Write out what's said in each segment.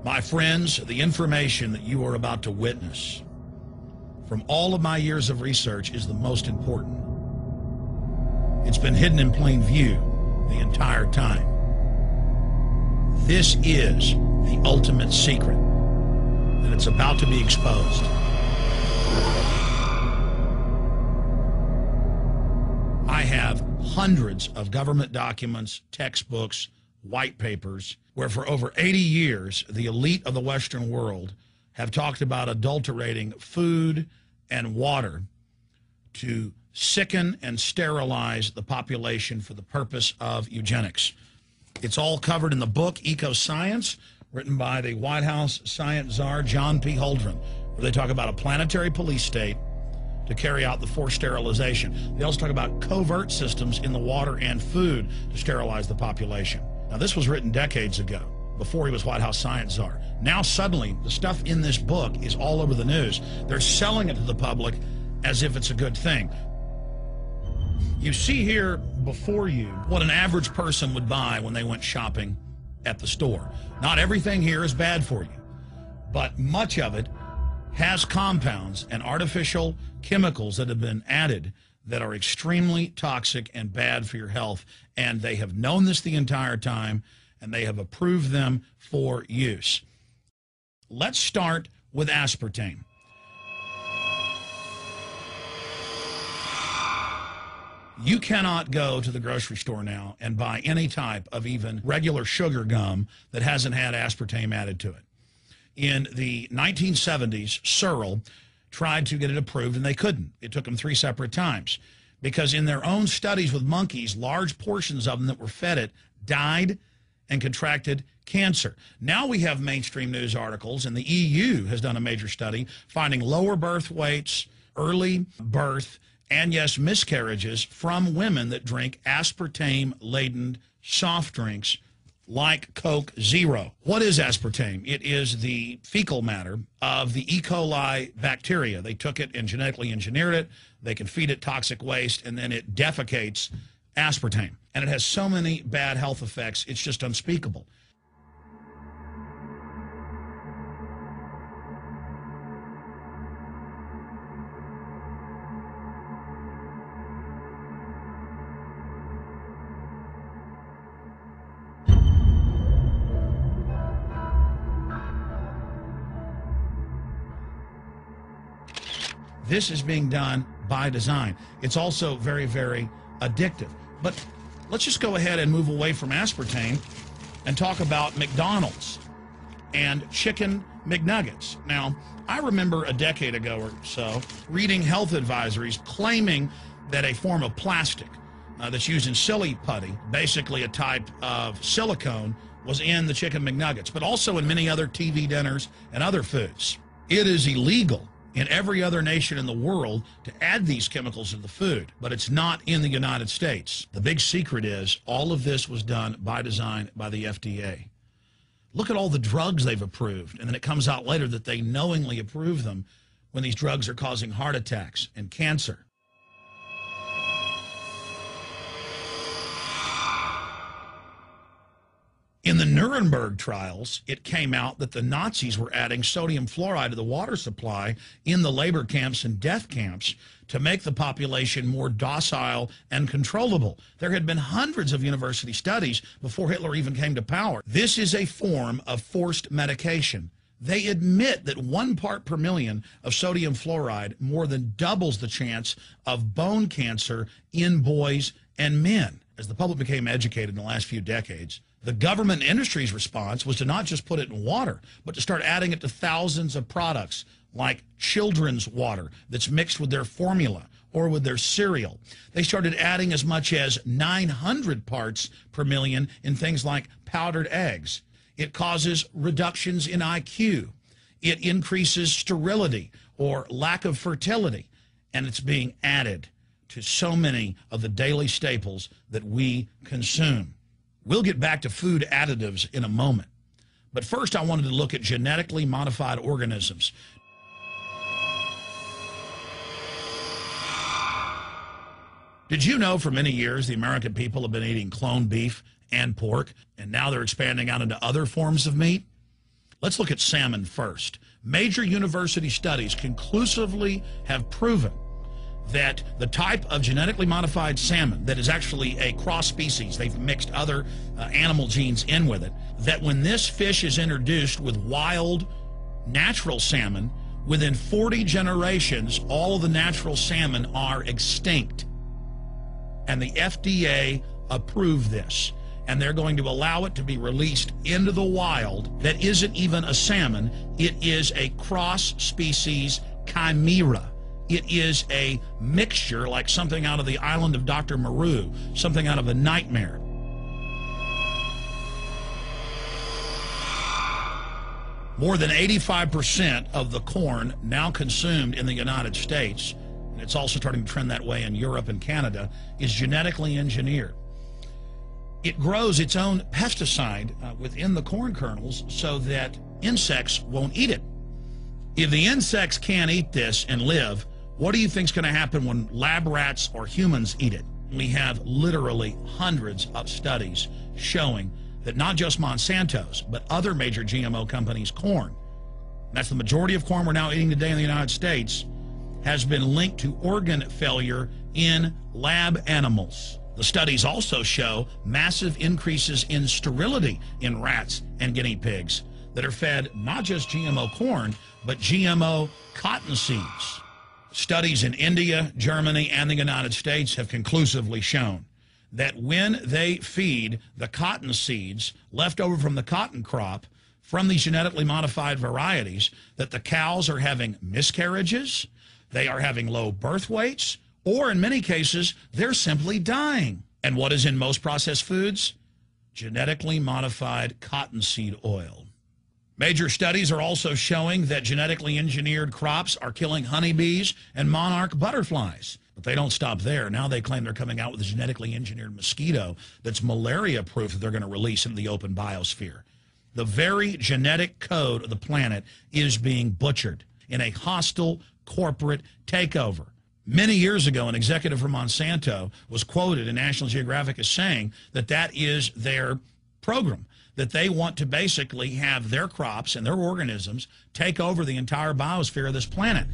My friends, the information that you are about to witness from all of my years of research is the most important. It's been hidden in plain view the entire time. This is the ultimate secret, and it's about to be exposed. I have hundreds of government documents, textbooks, white papers, where for over 80 years, the elite of the Western world have talked about adulterating food and water to sicken and sterilize the population for the purpose of eugenics. It's all covered in the book Eco-Science, written by the White House science czar, John P. Holdren, where they talk about a planetary police state to carry out the forced sterilization. They also talk about covert systems in the water and food to sterilize the population. Now, this was written decades ago, before he was White House science czar. Now, suddenly, the stuff in this book is all over the news. They're selling it to the public as if it's a good thing. You see here before you what an average person would buy when they went shopping at the store. Not everything here is bad for you, but much of it has compounds and artificial chemicals that have been added that are extremely toxic and bad for your health, and they have known this the entire time, and they have approved them for use. Let's start with aspartame. You cannot go to the grocery store now and buy any type of even regular sugar gum that hasn't had aspartame added to it. In the 1970s, Searle tried to get it approved, and they couldn't. It took them 3 separate times because in their own studies with monkeys, large portions of them that were fed it died and contracted cancer. Now we have mainstream news articles, and the EU has done a major study finding lower birth weights, early birth, and yes, miscarriages from women that drink aspartame-laden soft drinks like Coke Zero. What is aspartame? It is the fecal matter of the E. coli bacteria. They took it and genetically engineered it. They can feed it toxic waste, and then it defecates aspartame. And it has so many bad health effects, it's just unspeakable. This is being done by design. It's also very, very addictive. But let's just go ahead and move away from aspartame and talk about McDonald's and chicken McNuggets. Now, I remember a decade ago or so reading health advisories claiming that a form of plastic that's used in silly putty, basically a type of silicone, was in the chicken McNuggets, but also in many other TV dinners and other foods. It is illegal in every other nation in the world to add these chemicals to the food, but it's not in the United States. The big secret is all of this was done by design by the FDA. Look at all the drugs they've approved, and then it comes out later that they knowingly approve them when these drugs are causing heart attacks and cancer. In the Nuremberg trials, it came out that the Nazis were adding sodium fluoride to the water supply in the labor camps and death camps to make the population more docile and controllable. There had been hundreds of university studies before Hitler even came to power. This is a form of forced medication. They admit that 1 part per million of sodium fluoride more than doubles the chance of bone cancer in boys and men. As the public became educated in the last few decades, the government industry's response was to not just put it in water, but to start adding it to thousands of products like children's water that's mixed with their formula or with their cereal. They started adding as much as 900 parts per million in things like powdered eggs. It causes reductions in IQ. It increases sterility or lack of fertility, and it's being added to so many of the daily staples that we consume. We'll get back to food additives in a moment. But first, I wanted to look at genetically modified organisms. Did you know for many years the American people have been eating cloned beef and pork, and now they're expanding out into other forms of meat? Let's look at salmon first. Major university studies conclusively have proven that the type of genetically modified salmon that is actually a cross species, they've mixed other animal genes in with it, that when this fish is introduced with wild natural salmon, within 40 generations, all of the natural salmon are extinct. And the FDA approved this. And they're going to allow it to be released into the wild that isn't even a salmon. It is a cross-species chimera. It is a mixture like something out of the island of Dr. Moreau, something out of a nightmare. More than 85% of the corn now consumed in the United States, and it's also starting to trend that way in Europe and Canada, is genetically engineered. It grows its own pesticide within the corn kernels so that insects won't eat it. If the insects can't eat this and live, what do you think is going to happen when lab rats or humans eat it? We have literally hundreds of studies showing that not just Monsanto's, but other major GMO companies' corn, that's the majority of corn we're now eating today in the United States, has been linked to organ failure in lab animals. The studies also show massive increases in sterility in rats and guinea pigs that are fed not just GMO corn, but GMO cotton seeds. Studies in India, Germany, and the United States have conclusively shown that when they feed the cotton seeds left over from the cotton crop from these genetically modified varieties, that the cows are having miscarriages, they are having low birth weights, or in many cases, they're simply dying. And what is in most processed foods? Genetically modified cottonseed oil. Major studies are also showing that genetically engineered crops are killing honeybees and monarch butterflies. But they don't stop there. Now they claim they're coming out with a genetically engineered mosquito that's malaria-proof that they're going to release into the open biosphere. The very genetic code of the planet is being butchered in a hostile corporate takeover. Many years ago, an executive from Monsanto was quoted in National Geographic as saying that that is their program, that they want to basically have their crops and their organisms take over the entire biosphere of this planet.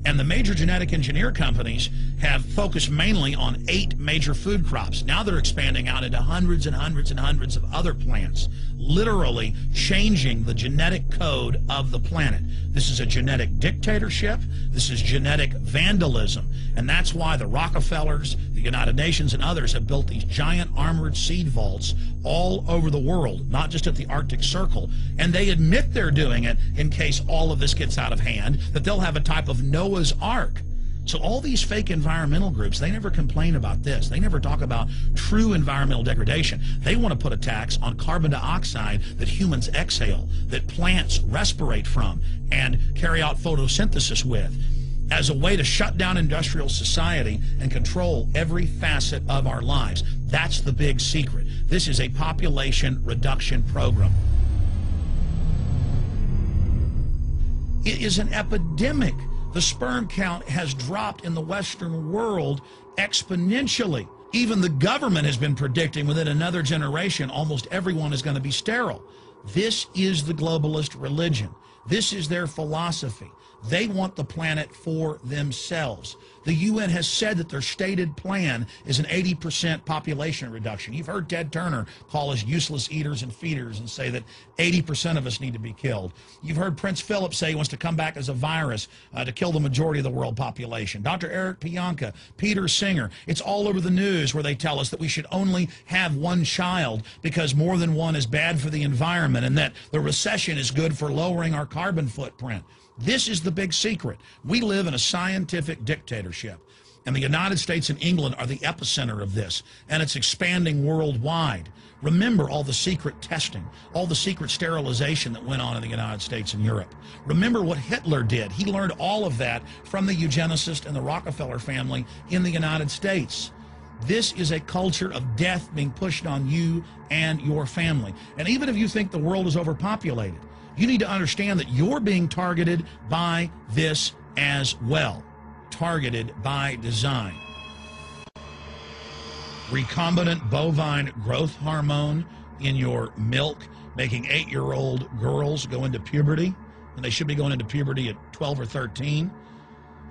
And the major genetic engineer companies have focused mainly on 8 major food crops. Now they're expanding out into hundreds and hundreds and hundreds of other plants, literally changing the genetic code of the planet. This is a genetic dictatorship. This is genetic vandalism. And that's why the Rockefellers, the United Nations, and others have built these giant armored seed vaults all over the world, not just at the Arctic Circle. And they admit they're doing it in case all of this gets out of hand, that they'll have a type of Noah's Ark. So all these fake environmental groups, they never complain about this. They never talk about true environmental degradation. They want to put a tax on carbon dioxide that humans exhale, that plants respirate from and carry out photosynthesis with, as a way to shut down industrial society and control every facet of our lives. That's the big secret. This is a population reduction program. It is an epidemic. The sperm count has dropped in the Western world exponentially. Even the government has been predicting within another generation almost everyone is going to be sterile. This is the globalist religion. This is their philosophy. They want the planet for themselves. The UN has said that their stated plan is an 80% population reduction. You've heard Ted Turner call us useless eaters and feeders and say that 80% of us need to be killed. You've heard Prince Philip say he wants to come back as a virus to kill the majority of the world population. Dr. Eric Pianka, Peter Singer, it's all over the news where they tell us that we should only have one child because more than one is bad for the environment and that the recession is good for lowering our carbon footprint. This is the big secret. We live in a scientific dictatorship, and the United States and England are the epicenter of this, and it's expanding worldwide. Remember all the secret testing, all the secret sterilization that went on in the United States and Europe. Remember what Hitler did. He learned all of that from the eugenicist and the Rockefeller family in the United States. This is a culture of death being pushed on you and your family. And even if you think the world is overpopulated, you need to understand that you're being targeted by this as well. Targeted by design. Recombinant bovine growth hormone in your milk making 8-year-old girls go into puberty, and they should be going into puberty at 12 or 13.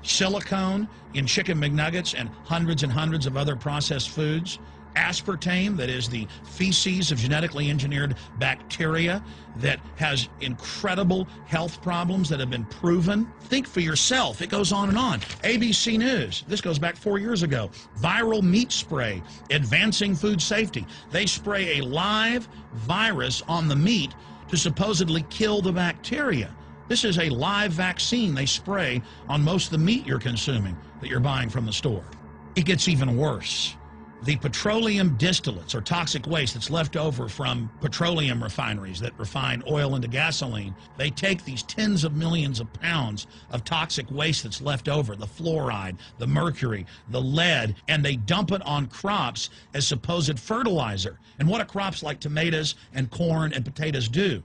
Silicone in chicken McNuggets and hundreds of other processed foods. Aspartame, that is the feces of genetically engineered bacteria that has incredible health problems that have been proven. Think for yourself. It goes on and on. ABC News, this goes back 4 years ago. Viral meat spray, advancing food safety. They spray a live virus on the meat to supposedly kill the bacteria. This is a live vaccine they spray on most of the meat you're consuming that you're buying from the store. It gets even worse. The petroleum distillates, or toxic waste that's left over from petroleum refineries that refine oil into gasoline, they take these tens of millions of pounds of toxic waste that's left over, the fluoride, the mercury, the lead, and they dump it on crops as supposed fertilizer. And what do crops like tomatoes and corn and potatoes do?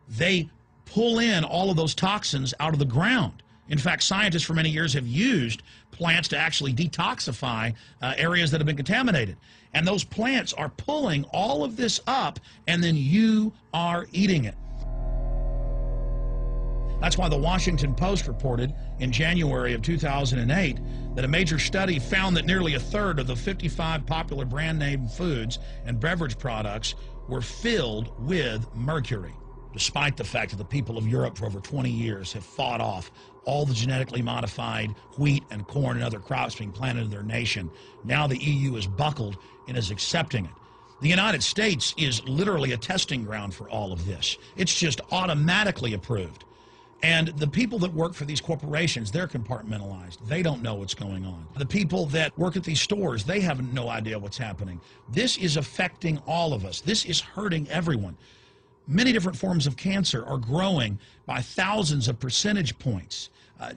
They pull in all of those toxins out of the ground. In fact, scientists for many years have used plants to actually detoxify areas that have been contaminated. And those plants are pulling all of this up, and then you are eating it. That's why the Washington Post reported in January of 2008 that a major study found that nearly a third of the 55 popular brand name foods and beverage products were filled with mercury. Despite the fact that the people of Europe for over 20 years have fought off all the genetically modified wheat and corn and other crops being planted in their nation, now the EU is buckled and is accepting it. The United States is literally a testing ground for all of this. It's just automatically approved. And the people that work for these corporations, they're compartmentalized. They don't know what's going on. The people that work at these stores, they have no idea what's happening. This is affecting all of us. This is hurting everyone. Many different forms of cancer are growing by thousands of percentage points.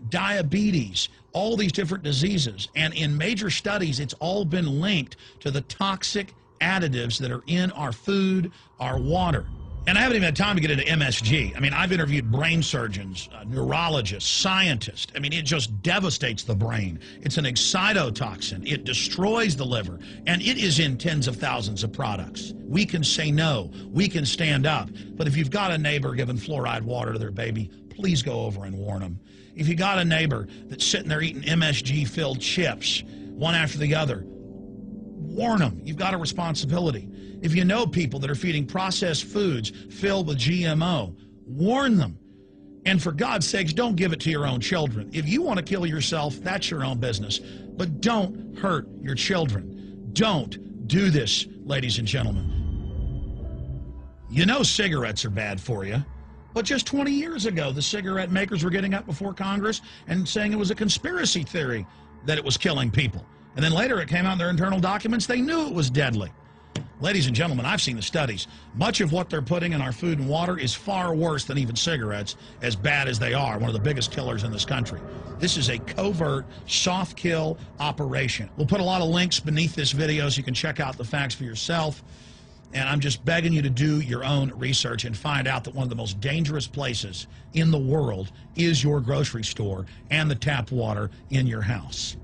Diabetes, all these different diseases. And in major studies, it's all been linked to the toxic additives that are in our food, our water. And I haven't even had time to get into MSG. I mean, I've interviewed brain surgeons, neurologists, scientists. I mean, it just devastates the brain. It's an excitotoxin. It destroys the liver. And it is in tens of thousands of products. We can say no. We can stand up. But if you've got a neighbor giving fluoride water to their baby, please go over and warn them. If you got a neighbor that's sitting there eating MSG-filled chips, one after the other, warn them. You've got a responsibility. If you know people that are feeding processed foods filled with GMO, warn them. And for God's sakes, don't give it to your own children. If you want to kill yourself, that's your own business. But don't hurt your children. Don't do this, ladies and gentlemen. You know cigarettes are bad for you. But just 20 years ago, the cigarette makers were getting up before Congress and saying it was a conspiracy theory that it was killing people. And then later it came out in their internal documents, they knew it was deadly. Ladies and gentlemen, I've seen the studies. Much of what they're putting in our food and water is far worse than even cigarettes, as bad as they are, one of the biggest killers in this country. This is a covert, soft kill operation. We'll put a lot of links beneath this video so you can check out the facts for yourself. And I'm just begging you to do your own research and find out that one of the most dangerous places in the world is your grocery store and the tap water in your house.